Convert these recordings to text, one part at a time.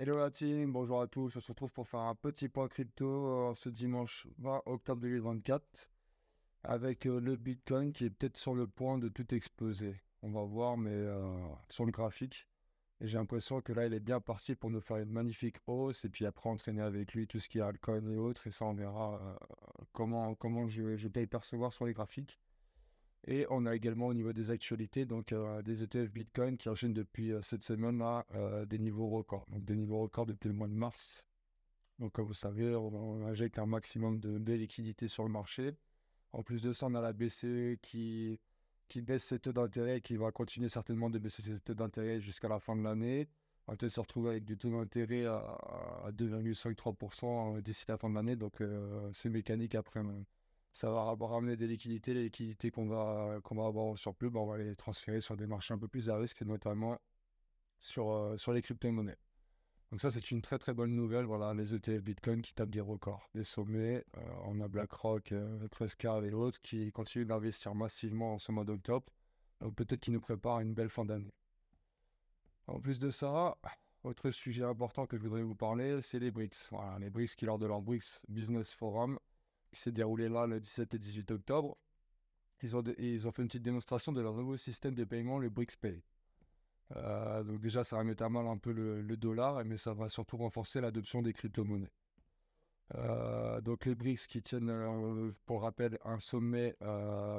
Hello la team, bonjour à tous. On se retrouve pour faire un petit point crypto ce dimanche 20 octobre 2024 avec le Bitcoin qui est peut-être sur le point de tout exploser. On va voir, mais sur le graphique. Et j'ai l'impression que là, il est bien parti pour nous faire une magnifique hausse et puis après entraîner avec lui tout ce qui est altcoin et autres. Et ça, on verra comment je peux le percevoir sur les graphiques. Et on a également au niveau des actualités, donc des ETF Bitcoin qui enchaînent depuis cette semaine-là des niveaux records. Donc des niveaux records depuis le mois de mars. Donc comme vous savez, on injecte un maximum de liquidités sur le marché. En plus de ça, on a la BCE qui baisse ses taux d'intérêt et qui va continuer certainement de baisser ses taux d'intérêt jusqu'à la fin de l'année. On va peut-être se retrouver avec des taux d'intérêt à 2,53% d'ici la fin de l'année. Donc c'est mécanique après. Ça va ramener des liquidités. Les liquidités qu'on va avoir en surplus, on va les transférer sur des marchés un peu plus à risque, et notamment sur les crypto-monnaies. Donc ça, c'est une très très bonne nouvelle. Voilà, les ETF Bitcoin qui tapent des records, des sommets. On a BlackRock, Trustcard et l'autre qui continuent d'investir massivement en ce mois d'octobre. Donc peut-être qu'ils nous préparent une belle fin d'année. En plus de ça, autre sujet important que je voudrais vous parler, c'est les BRICS. Voilà, les BRICS qui, lors de leur BRICS Business Forum, qui s'est déroulé là le 17 et 18 octobre, ils ont fait une petite démonstration de leur nouveau système de paiement, le BRICS Pay. Donc déjà, ça va mettre à mal un peu le dollar, mais ça va surtout renforcer l'adoption des crypto-monnaies. Donc les BRICS qui tiennent, pour rappel, un sommet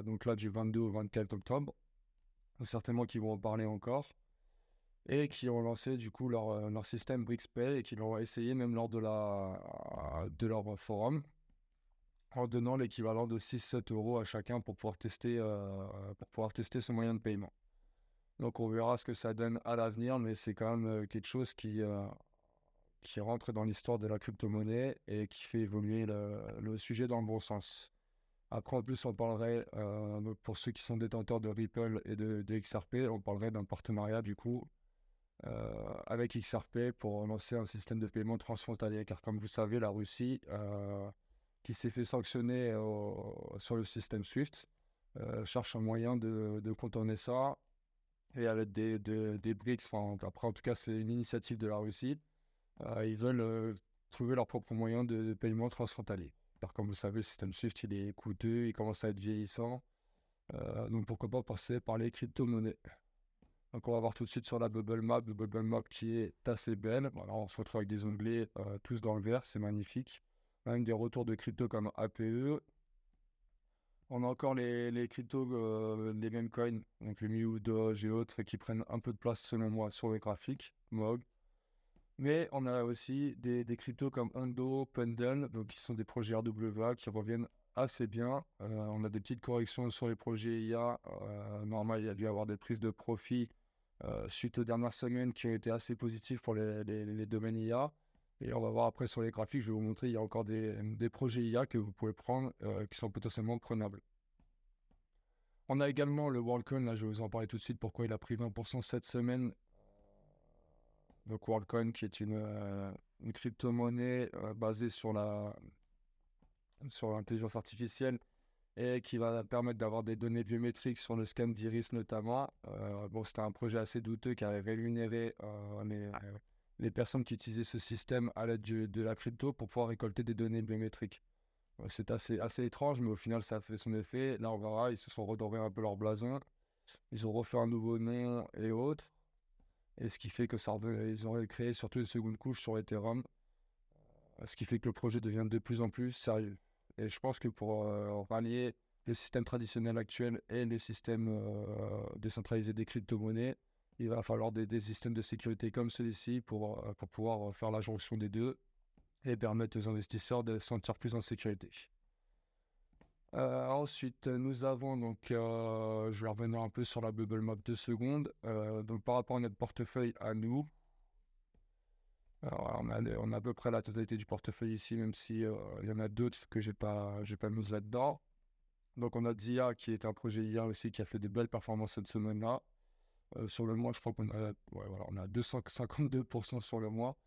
donc là du 22 au 24 octobre, certainement qu'ils vont en parler encore, et qui ont lancé du coup leur système BRICS Pay et qui l'ont essayé même lors de leur forum, en donnant l'équivalent de 6-7 euros à chacun pour pouvoir tester ce moyen de paiement. Donc on verra ce que ça donne à l'avenir, mais c'est quand même quelque chose qui rentre dans l'histoire de la crypto-monnaie et qui fait évoluer le sujet dans le bon sens. Après, en plus, on parlerait, pour ceux qui sont détenteurs de Ripple et de XRP, on parlerait d'un partenariat du coup avec XRP pour lancer un système de paiement transfrontalier. Car comme vous savez, la Russie, qui s'est fait sanctionner sur le système SWIFT, cherche un moyen de contourner ça. Et à l'aide des BRICS, enfin, après en tout cas c'est une initiative de la Russie, ils veulent trouver leur propre moyen de paiement transfrontalier. Car comme vous savez, le système SWIFT il est coûteux, il commence à être vieillissant, donc pourquoi pas passer par les crypto-monnaies. Donc on va voir tout de suite sur la bubble map qui est assez belle. Voilà, on se retrouve avec des onglets tous dans le vert, c'est magnifique. Même des retours de crypto comme APE. On a encore les cryptos, les mêmes coins, donc les Miu, Doge et autres, qui prennent un peu de place selon moi sur les graphiques, MOG. Mais on a aussi des cryptos comme Hundo, Pendle, donc qui sont des projets RWA qui reviennent assez bien. On a des petites corrections sur les projets IA. Normal, il y a dû y avoir des prises de profit suite aux dernières semaines qui ont été assez positives pour les domaines IA. Et on va voir après sur les graphiques, je vais vous montrer, il y a encore des projets IA que vous pouvez prendre qui sont potentiellement prenables. On a également le WorldCoin, là je vais vous en parler tout de suite pourquoi il a pris 20% cette semaine. Donc WorldCoin qui est une crypto-monnaie basée sur l'intelligence artificielle et qui va permettre d'avoir des données biométriques sur le scan d'iris notamment. Bon, c'était un projet assez douteux qui avait rémunéré les personnes qui utilisaient ce système à l'aide de la crypto pour pouvoir récolter des données biométriques. C'est assez étrange, mais au final, ça a fait son effet. Là, on verra, ils se sont redorés un peu leur blason. Ils ont refait un nouveau nom et autres. Et ce qui fait que ils ont créé surtout une seconde couche sur Ethereum. Ce qui fait que le projet devient de plus en plus sérieux. Et je pense que pour rallier le système traditionnel actuel et le système décentralisé des crypto-monnaies, il va falloir des systèmes de sécurité comme celui-ci pour pouvoir faire la jonction des deux et permettre aux investisseurs de se sentir plus en sécurité. Ensuite, nous avons donc, je vais revenir un peu sur la bubble map 2 secondes. Donc, par rapport à notre portefeuille à nous, alors, on a à peu près la totalité du portefeuille ici, même si il y en a d'autres que j'ai pas mis là-dedans. Donc, on a Dia qui est un projet IA aussi qui a fait de belles performances cette semaine-là. Sur le mois, je crois on a 252% sur le mois.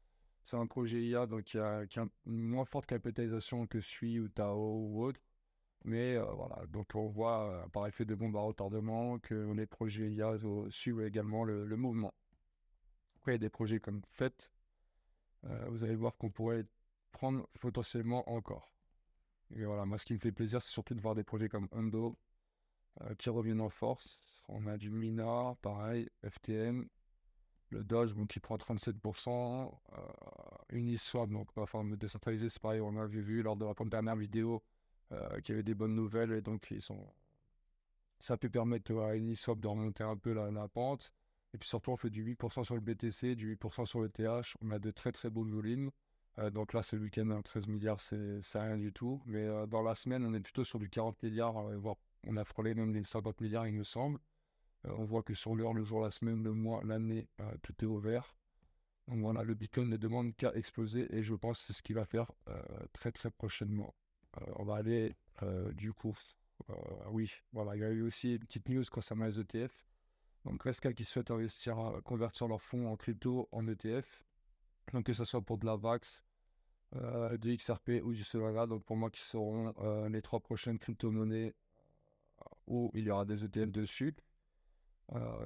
C'est un projet IA donc qui a une moins forte capitalisation que Sui ou Tao ou autre. Mais voilà, donc on voit par effet de bombe à retardement que les projets IA suivent également le mouvement. Après, il y a des projets comme FET vous allez voir qu'on pourrait prendre potentiellement encore. Et voilà, moi ce qui me fait plaisir, c'est surtout de voir des projets comme Hundo qui reviennent en force. On a du Mina, pareil, FTM, le Doge bon, qui prend 37%, Uniswap, donc la forme décentralisée, c'est pareil, on avait vu lors de la dernière vidéo qu'il y avait des bonnes nouvelles et donc ça peut permettre à Uniswap de remonter un peu la pente. Et puis surtout, on fait du 8% sur le BTC, du 8% sur le TH. On a de très très beaux volumes. Donc là, c'est le week-end, 13 milliards, c'est rien du tout. Mais dans la semaine, on est plutôt sur du 40 milliards, voire on a frôlé même les 50 milliards, il me semble. On voit que sur l'heure, le jour, la semaine, le mois, l'année, tout est au vert. Donc voilà, le Bitcoin ne demande qu'à exploser et je pense que c'est ce qu'il va faire très très prochainement. On va aller du coup, oui, voilà, il y a eu aussi une petite news concernant les ETF. Donc Grayscale qui souhaite investir, convertir leurs fonds en crypto en ETF. Donc que ce soit pour de la VAX, de XRP ou du Solana. Donc pour moi qui seront les 3 prochaines crypto-monnaies où il y aura des ETF dessus.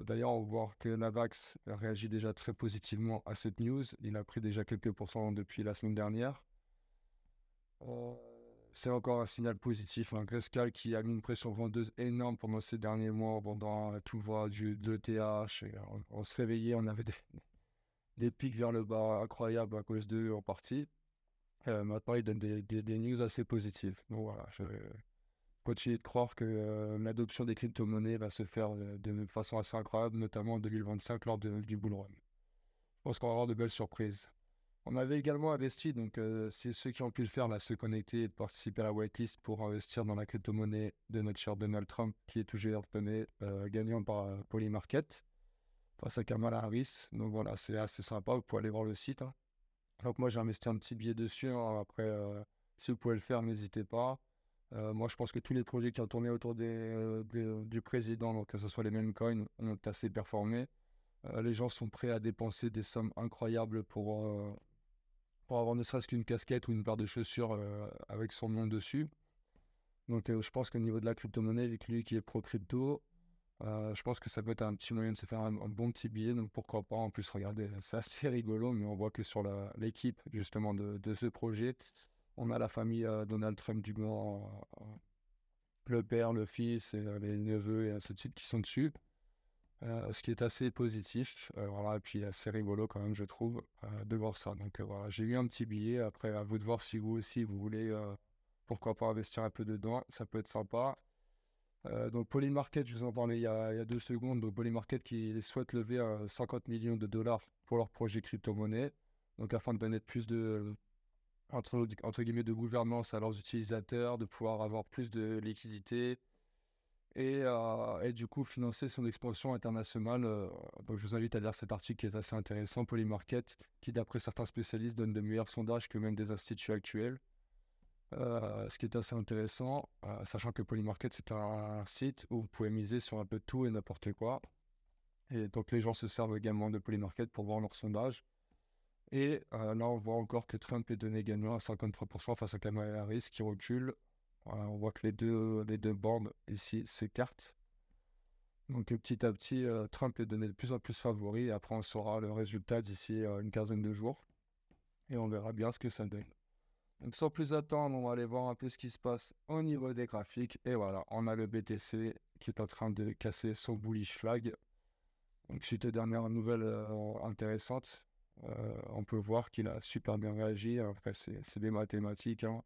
D'ailleurs, on voit que Navax réagit déjà très positivement à cette news. Il a pris déjà quelques pourcents depuis la semaine dernière. C'est encore un signal positif. Grayscale qui a mis une pression vendeuse énorme pendant ces derniers mois, vendant tout va de l'ETH. On se réveillait, on avait des pics vers le bas incroyables à cause d'eux en partie. Maintenant, il donne des news assez positives. Donc voilà, je continue de croire que l'adoption des crypto-monnaies va se faire de façon assez incroyable, notamment en 2025 lors du bull run. Je pense qu'on va avoir de belles surprises. On avait également investi, donc c'est ceux qui ont pu le faire, là, se connecter et de participer à la whitelist pour investir dans la crypto-monnaie de notre cher Donald Trump, qui est toujours gagnant par Polymarket face à Kamala Harris. Donc voilà, c'est assez sympa, vous pouvez aller voir le site. Hein. Donc moi j'ai investi un petit billet dessus, hein. Après, si vous pouvez le faire, n'hésitez pas. Moi, je pense que tous les projets qui ont tourné autour du président, donc que ce soit les mêmes coins, ont assez performé. Les gens sont prêts à dépenser des sommes incroyables pour avoir ne serait-ce qu'une casquette ou une paire de chaussures avec son nom dessus. Donc, je pense qu'au niveau de la crypto-monnaie, avec lui qui est pro-crypto, je pense que ça peut être un petit moyen de se faire un bon petit billet. Donc, pourquoi pas. En plus, regardez, c'est assez rigolo, mais on voit que sur l'équipe, justement, de ce projet, on a la famille Donald Trump du moins, le père, le fils, et, les neveux et ainsi de suite qui sont dessus. Ce qui est assez positif. Voilà, et puis assez rigolo quand même, je trouve, de voir ça. Donc voilà, j'ai eu un petit billet. Après, à vous de voir si vous aussi, vous voulez, pourquoi pas investir un peu dedans. Ça peut être sympa. Donc Polymarket, je vous en parlais il y a 2 secondes. Donc Polymarket qui souhaite lever 50 millions de dollars pour leur projet crypto-monnaie. Donc afin de donner plus de, entre guillemets, de gouvernance à leurs utilisateurs, de pouvoir avoir plus de liquidité et du coup financer son expansion internationale. Donc je vous invite à lire cet article qui est assez intéressant, Polymarket, qui d'après certains spécialistes donne de meilleurs sondages que même des instituts actuels. Ce qui est assez intéressant, sachant que Polymarket c'est un site où vous pouvez miser sur un peu tout et n'importe quoi. Et donc les gens se servent également de Polymarket pour voir leurs sondages. Et là on voit encore que Trump est donné gagnant à 53% face à Kamala Harris qui recule. On voit que les deux bandes ici s'écartent. Donc petit à petit, Trump est donné de plus en plus favori. Et après, on saura le résultat d'ici une quinzaine de jours. Et on verra bien ce que ça donne. Donc sans plus attendre, on va aller voir un peu ce qui se passe au niveau des graphiques. Et voilà, on a le BTC qui est en train de casser son bullish flag. Donc suite aux dernières nouvelles intéressantes, on peut voir qu'il a super bien réagi. Après, c'est des mathématiques. Hein.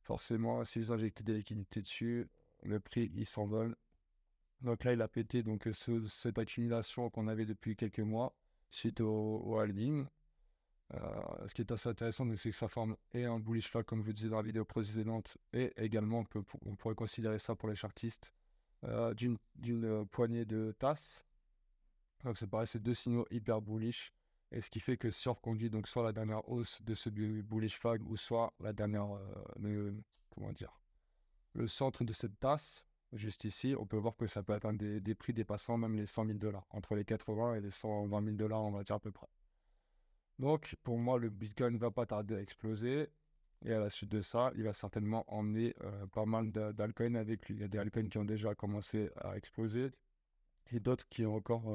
Forcément, si vous injectez des liquidités dessus, le prix, il s'envole. Donc là, il a pété donc, cette accumulation qu'on avait depuis quelques mois suite au halving. Ce qui est assez intéressant, c'est que ça forme et un bullish flag, comme je vous disais dans la vidéo précédente, et également, on pourrait considérer ça pour les chartistes, d'une poignée de tasses. Donc c'est pareil, c'est 2 signaux hyper bullish. Et ce qui fait que si on reconduit donc soit la dernière hausse de ce bullish flag, ou soit la dernière, comment dire, le centre de cette tasse, juste ici, on peut voir que ça peut atteindre des prix dépassant même les 100 000 dollars, entre les 80 et les 120 000 dollars, on va dire à peu près. Donc, pour moi, le Bitcoin ne va pas tarder à exploser. Et à la suite de ça, il va certainement emmener pas mal d'altcoins avec lui. Il y a des altcoins qui ont déjà commencé à exploser et d'autres qui ont encore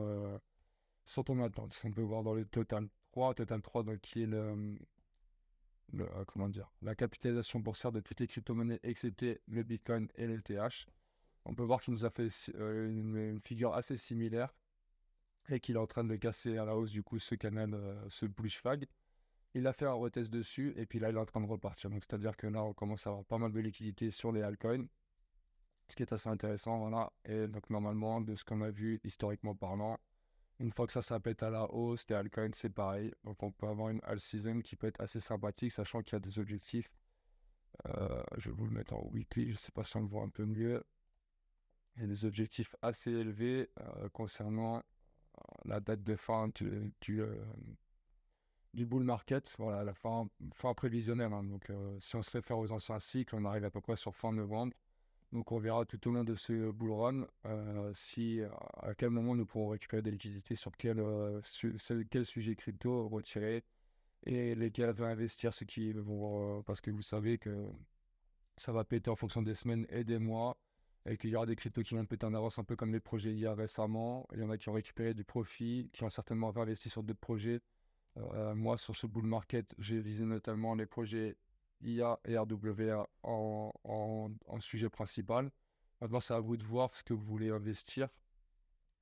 sont en attente. On peut voir dans le total Total 3, donc qui est comment dire, la capitalisation boursière de toutes les crypto-monnaies, excepté le Bitcoin et l'ETH. On peut voir qu'il nous a fait une figure assez similaire et qu'il est en train de le casser à la hausse, du coup, ce canal, ce bullish flag. Il a fait un retest dessus et puis là, il est en train de repartir. Donc, c'est-à-dire que là, on commence à avoir pas mal de liquidités sur les altcoins, ce qui est assez intéressant, voilà. Et donc, normalement, de ce qu'on a vu historiquement parlant, une fois que ça pète à la hausse, les altcoins, c'est pareil. Donc, on peut avoir une alt season qui peut être assez sympathique, sachant qu'il y a des objectifs. Je vais vous le mettre en weekly, je ne sais pas si on le voit un peu mieux. Il y a des objectifs assez élevés concernant la date de fin du bull market, voilà, la fin prévisionnelle. Hein. Donc, si on se réfère aux anciens cycles, on arrive à peu près sur fin novembre. Donc, on verra tout au long de ce bull run à quel moment nous pourrons récupérer des liquidités sur quel sujet crypto retirer et lesquels investir, ceux qui vont, parce que vous savez que ça va péter en fonction des semaines et des mois, et qu'il y aura des cryptos qui vont péter en avance, un peu comme les projets IA récemment. Il y en a qui ont récupéré du profit, qui ont certainement investi sur d'autres projets. Moi, sur ce bull market, j'ai visé notamment les projets IA et RWA en sujet principal. Maintenant, c'est à vous de voir ce que vous voulez investir.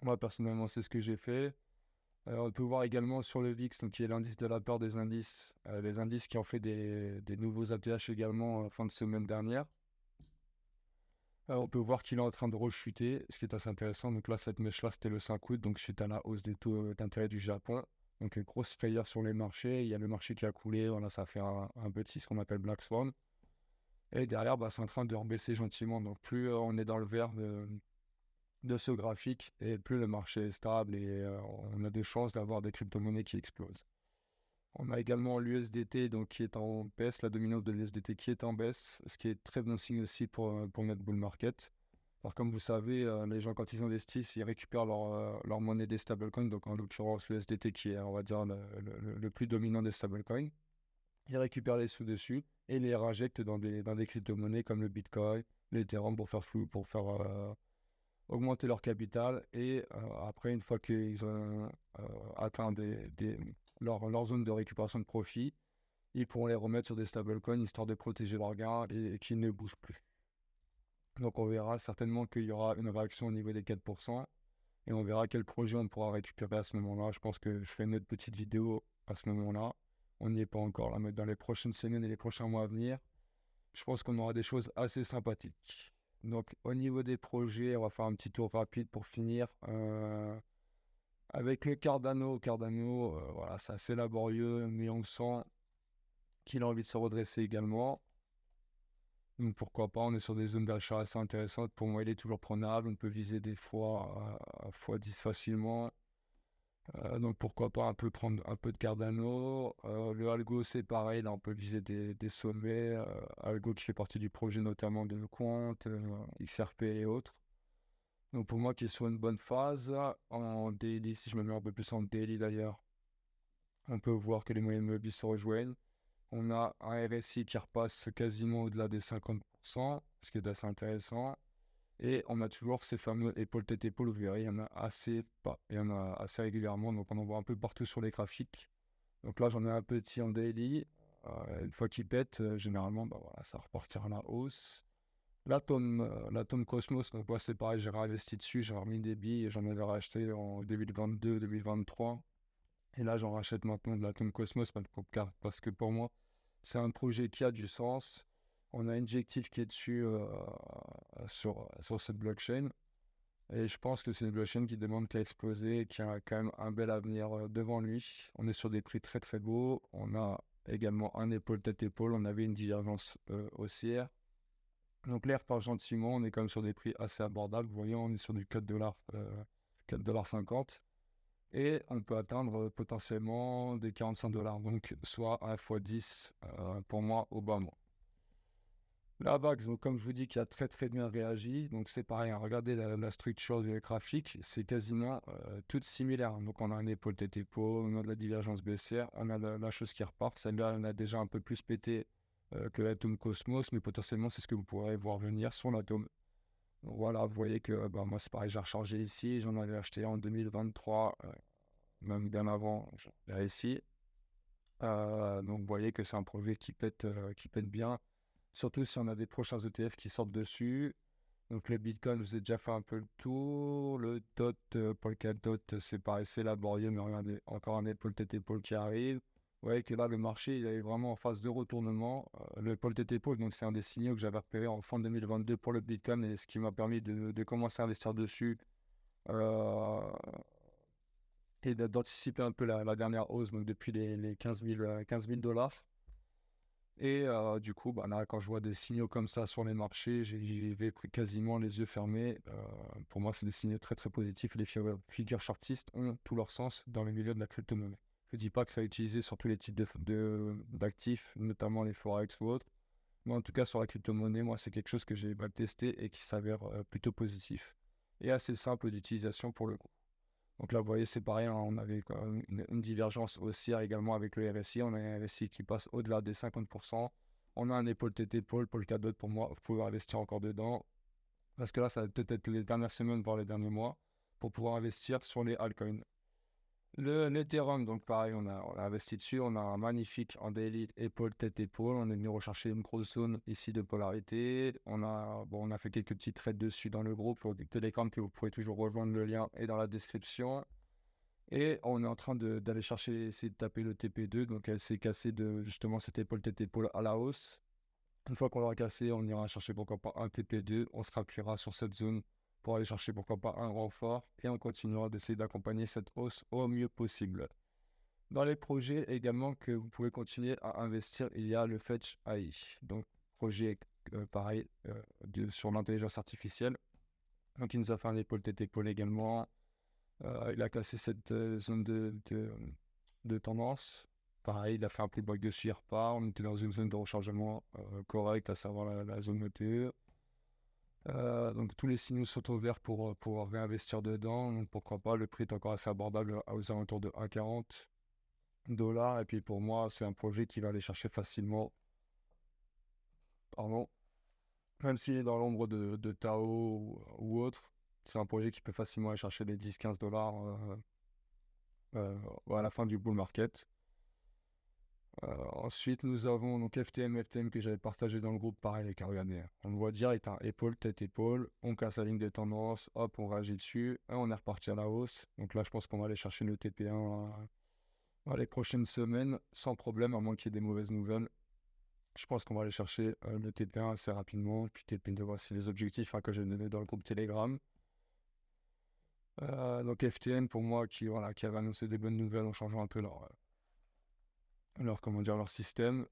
Moi, personnellement, c'est ce que j'ai fait. On peut voir également sur le VIX, donc, qui est l'indice de la peur des indices, les indices qui ont fait des nouveaux ATH également fin de semaine dernière. On peut voir qu'il est en train de rechuter, ce qui est assez intéressant. Donc là, cette mèche-là, c'était le 5 août, donc suite à la hausse des taux d'intérêt du Japon. Donc une grosse frayeur sur les marchés. Il y a le marché qui a coulé, voilà, ça a fait un petit, ce qu'on appelle Black Swan. Et derrière, c'est en train de rebaisser gentiment. Donc plus on est dans le vert de ce graphique, et plus le marché est stable et on a des chances d'avoir des crypto-monnaies qui explosent. On a également l'USDT donc, qui est en baisse, la dominance de l'USDT qui est en baisse, ce qui est très bon signe aussi pour notre bull market. Alors comme vous savez, les gens quand ils investissent, ils récupèrent leur monnaie des stablecoins, donc en l'occurrence l'USDT qui est, on va dire, le plus dominant des stablecoins. Ils récupèrent les sous dessus et les réinjectent dans des crypto-monnaies comme le Bitcoin, l'Ethereum pour faire augmenter leur capital. Et après, une fois qu'ils ont atteint leur zone de récupération de profit, ils pourront les remettre sur des stablecoins histoire de protéger leurs gains et qu'ils ne bougent plus. Donc on verra certainement qu'il y aura une réaction au niveau des 4% et on verra quel projet on pourra récupérer à ce moment-là. Je pense que je ferai une autre petite vidéo à ce moment-là. On n'y est pas encore là, mais dans les prochaines semaines et les prochains mois à venir, je pense qu'on aura des choses assez sympathiques. Donc au niveau des projets, on va faire un petit tour rapide pour finir. Avec le Cardano, voilà, c'est assez laborieux, mais on sent qu'il a envie de se redresser également. Donc pourquoi pas, on est sur des zones d'achat assez intéressantes. Pour moi, il est toujours prenable. On peut viser des fois à x10 facilement. Donc pourquoi pas prendre un peu de Cardano. Le Algo, c'est pareil. Là, on peut viser des sommets. Algo qui fait partie du projet notamment de Quant, XRP et autres. Donc pour moi, qui est sur une bonne phase. En daily, si je me mets un peu plus en daily d'ailleurs, on peut voir que les moyennes mobiles se rejoignent. On a un RSI qui repasse quasiment au-delà des 50%, ce qui est assez intéressant. Et on a toujours ces fameux épaule-tête-épaule, vous verrez, il y en a assez régulièrement, donc on en voit un peu partout sur les graphiques. Donc là, j'en ai un petit en daily. Une fois qu'il pète, généralement, voilà, ça repartira à la hausse. L'Atom Cosmos, donc moi c'est pareil, j'ai réinvesti dessus, j'ai remis des billes, j'en avais racheté en 2022-2023. Et là, j'en rachète maintenant de l'Atom Cosmos parce que pour moi, c'est un projet qui a du sens. On a Injective qui est dessus sur cette blockchain. Et je pense que c'est une blockchain qui demande qu'à exploser et qui a quand même un bel avenir devant lui. On est sur des prix très très beaux. On a également un épaule-tête-épaule. On avait une divergence haussière. Donc l'air part gentiment. On est quand même sur des prix assez abordables. Vous voyez, on est sur du 4$, 4,50$. Et on peut atteindre potentiellement des 45$, donc soit 1 x 10 pour moi au bas moment. La VAX, donc comme je vous dis, qui a très très bien réagi, donc c'est pareil, hein, regardez la structure du graphique, c'est quasiment toutes similaires. Donc on a un épaule-tête-épaule, on a de la divergence baissière, on a la chose qui repart, celle-là on a déjà un peu plus pété que l'Atom Cosmos, mais potentiellement c'est ce que vous pourrez voir venir sur l'Atom. Voilà, vous voyez que moi c'est pareil, j'ai rechargé ici, j'en avais acheté en 2023, même bien avant, là ici. Donc, vous voyez que c'est un projet qui pète bien, surtout si on a des prochains ETF qui sortent dessus. Donc, le Bitcoin, je vous ai déjà fait un peu le tour. Le DOT, Polkadot, c'est pareil, c'est laborieux, mais regardez, encore un épaule tête épaule qui arrive. Vous voyez que là, le marché, il est vraiment en phase de retournement. Le pôle tête épaule, donc c'est un des signaux que j'avais repéré en fin 2022 pour le Bitcoin et ce qui m'a permis de commencer à investir dessus. Euh, et d'anticiper un peu la dernière hausse, donc depuis les 15 000 dollars. Et du coup, bah, là, quand je vois des signaux comme ça sur les marchés, j'y vais quasiment les yeux fermés. Pour moi, c'est des signaux très très positifs. Les figures chartistes ont tout leur sens dans le milieu de la crypto-monnaie. Je ne dis pas que ça est utilisé sur tous les types d'actifs, notamment les forex ou autres. Mais en tout cas, sur la crypto-monnaie, moi, c'est quelque chose que j'ai testé et qui s'avère plutôt positif. Et assez simple d'utilisation pour le coup. Donc là, vous voyez, c'est pareil, hein, on avait quand même une divergence haussière également avec le RSI. On a un RSI qui passe au-delà des 50%. On a un épaule tête épaule, Polkadot pour moi, vous pouvez investir encore dedans. Parce que là, ça va peut-être être les dernières semaines, voire les derniers mois, pour pouvoir investir sur les altcoins. L'Ethereum, donc pareil, on a investi dessus, on a un magnifique en daily épaule, tête, épaule. On est venu rechercher une grosse zone ici de polarité. On a fait quelques petits trades dessus dans le groupe Telegram que vous pourrez toujours rejoindre, le lien est dans la description. Et on est en train d'aller chercher, essayer de taper le TP2. Donc elle s'est cassée de justement cette épaule, tête, épaule à la hausse. Une fois qu'on l'aura cassé, on ira chercher pourquoi pas un TP2. On se rappuiera sur cette zone pour aller chercher pourquoi pas un renfort. Et on continuera d'essayer d'accompagner cette hausse au mieux possible. Dans les projets également que vous pouvez continuer à investir, il y a le Fetch AI. Donc projet pareil sur l'intelligence artificielle. Donc il nous a fait un épaule tête épaule également. Il a cassé cette zone de tendance. Pareil, il a fait un pullback dessus, il repart. On était dans une zone de rechargement correcte, à savoir la zone ETE. Donc tous les signaux sont au vert pour pouvoir réinvestir dedans. Donc pourquoi pas, le prix est encore assez abordable aux alentours de 1,40 dollars. Et puis pour moi, c'est un projet qui va aller chercher facilement. Pardon. Même s'il est dans l'ombre de Tao ou autre, c'est un projet qui peut facilement aller chercher les 10-15 dollars à la fin du bull market. Ensuite, nous avons donc FTM que j'avais partagé dans le groupe, pareil, les regardez, on le voit direct, hein, épaule, tête, épaule, on casse la ligne de tendance, hop, on réagit dessus, et on est reparti à la hausse. Donc là, je pense qu'on va aller chercher le TP1 dans les prochaines semaines, sans problème, à moins qu'il y ait des mauvaises nouvelles. Je pense qu'on va aller chercher le TP1 assez rapidement, puis TP2, voici les objectifs que j'ai donnés dans le groupe Telegram. Donc FTN, pour moi, qui avait annoncé des bonnes nouvelles en changeant un peu leur système.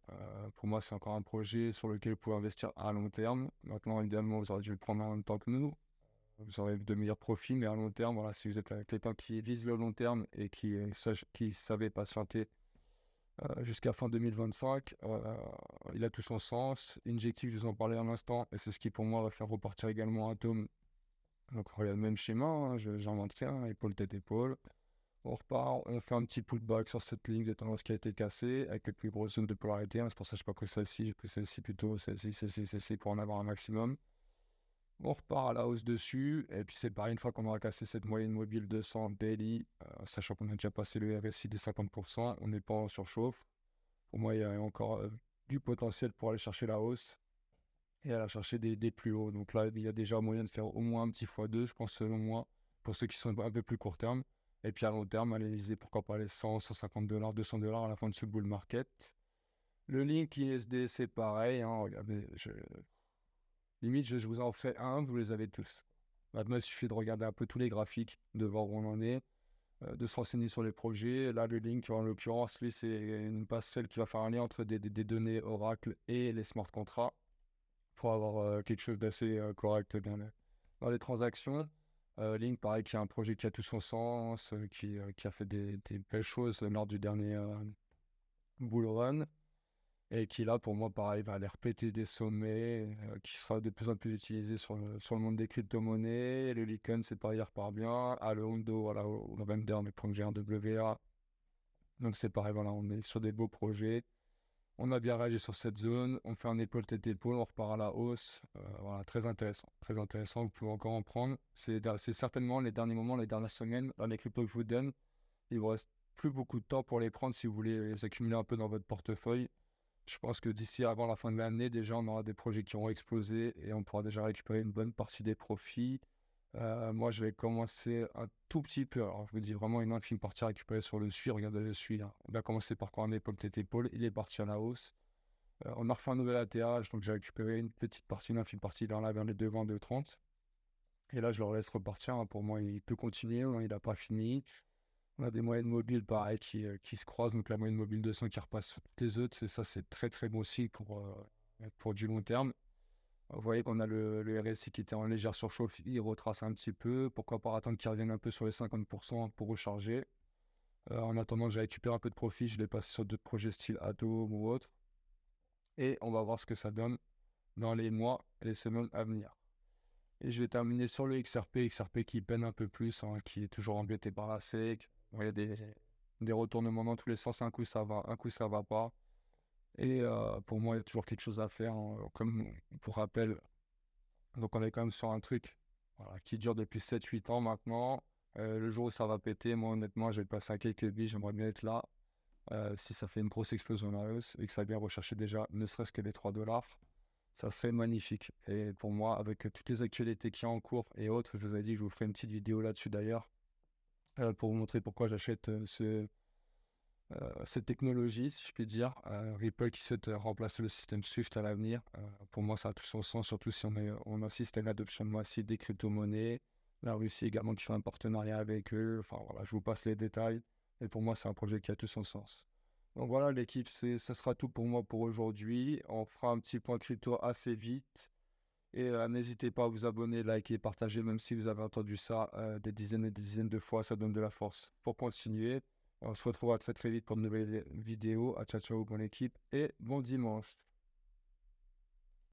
Pour moi, c'est encore un projet sur lequel vous pouvez investir à long terme. Maintenant, idéalement, vous aurez dû le prendre en même temps que nous. Vous aurez de meilleurs profits, mais à long terme, voilà, si vous êtes quelqu'un qui vise le long terme et qui savait patienter jusqu'à fin 2025, il a tout son sens. Injective, je vous en parlais un instant, et c'est ce qui pour moi va faire repartir également Atom. Donc, il y a le même schéma, hein, j'invente rien, épaule, tête, épaule. On repart, on fait un petit pullback sur cette ligne de tendance qui a été cassée avec les plus grosses zones de polarité. Hein. C'est pour ça que je n'ai pas pris celle-ci, j'ai pris celle-ci plutôt, celle-ci pour en avoir un maximum. On repart à la hausse dessus, et puis c'est pareil, une fois qu'on aura cassé cette moyenne mobile 200 daily, sachant qu'on a déjà passé le RSI des 50%, on n'est pas en surchauffe. Pour moi, il y a encore du potentiel pour aller chercher la hausse et aller chercher des plus hauts. Donc là, il y a déjà moyen de faire au moins un petit x2, je pense, selon moi, pour ceux qui sont un peu plus court terme. Et puis à long terme, aller viser pourquoi pas les 100, 150 dollars, 200 dollars à la fin de ce bull market. Le link ISD, c'est pareil. Hein, regardez, limite, je vous en fais un, vous les avez tous. Maintenant, il suffit de regarder un peu tous les graphiques, de voir où on en est, de se renseigner sur les projets. Là, le link, en l'occurrence, lui, c'est une passerelle qui va faire un lien entre des données Oracle et les smart contracts pour avoir quelque chose d'assez correct dans les transactions. Link, pareil, qui a un projet qui a tout son sens, qui a fait des belles choses lors du dernier bull run, et qui là, pour moi, pareil, va aller répéter des sommets, qui sera de plus en plus utilisé sur le monde des crypto-monnaies. Le Lycan, c'est pareil, il repart bien. Le Hondo, voilà, au November, mais pour un WA. Donc c'est pareil, voilà, on est sur des beaux projets. On a bien réagi sur cette zone, on fait un épaule tête épaule, on repart à la hausse. Voilà, très intéressant, vous pouvez encore en prendre. C'est certainement les derniers moments, les dernières semaines, dans les cryptos que je vous donne. Il vous reste plus beaucoup de temps pour les prendre si vous voulez les accumuler un peu dans votre portefeuille. Je pense que d'ici avant la fin de l'année, déjà, on aura des projets qui ont explosé et on pourra déjà récupérer une bonne partie des profits. Moi, je vais commencer un tout petit peu. Alors, je vous dis vraiment une infime partie à récupérer sur le SUI. Regardez le SUI, hein. On a commencé par quoi un épaule tête épaule. Il est parti à la hausse. On a refait un nouvel atterrage. Donc, j'ai récupéré une petite partie, une infime partie vers là, vers les 2,20, 2,30. Et là, je le laisse repartir, hein. Pour moi, il peut continuer, hein. Il n'a pas fini. On a des moyennes mobiles, pareil, qui se croisent. Donc, la moyenne mobile 200 qui repasse sur toutes les autres. Ça, c'est très, très bon signe pour du long terme. Vous voyez qu'on a le RSI qui était en légère surchauffe, il retrace un petit peu. Pourquoi pas attendre qu'il revienne un peu sur les 50% pour recharger. En attendant, j'ai récupéré un peu de profit. Je l'ai passé sur d'autres projets style Atom ou autre. Et on va voir ce que ça donne dans les mois et les semaines à venir. Et je vais terminer sur le XRP qui peine un peu plus, hein, qui est toujours embêté par la SEC. Bon, il y a des retournements dans tous les sens. Un coup, ça va, un coup, ça va pas. Et pour moi, il y a toujours quelque chose à faire, hein. Comme pour rappel, donc on est quand même sur un truc voilà, qui dure depuis 7-8 ans maintenant. Le jour où ça va péter, moi honnêtement, je vais passer à quelques billes, j'aimerais bien être là. Si ça fait une grosse explosion dans la hausse et que ça a bien recherché déjà, ne serait-ce que les 3 $, ça serait magnifique. Et pour moi, avec toutes les actualités qui sont en cours et autres, je vous ai dit que je vous ferai une petite vidéo là-dessus d'ailleurs, pour vous montrer pourquoi j'achète cette technologie, si je puis dire. Ripple qui souhaite remplacer le système Swift à l'avenir. Pour moi, ça a tout son sens, surtout si on assiste à une adoption massive des crypto-monnaies. La Russie également qui fait un partenariat avec eux. Enfin voilà, je vous passe les détails. Et pour moi, c'est un projet qui a tout son sens. Donc voilà, l'équipe, ça sera tout pour moi pour aujourd'hui. On fera un petit point crypto assez vite. Et n'hésitez pas à vous abonner, liker, partager, même si vous avez entendu ça des dizaines et des dizaines de fois, ça donne de la force pour continuer. On se retrouvera très très vite pour de nouvelles vidéos. À ciao ciao, bonne équipe et bon dimanche.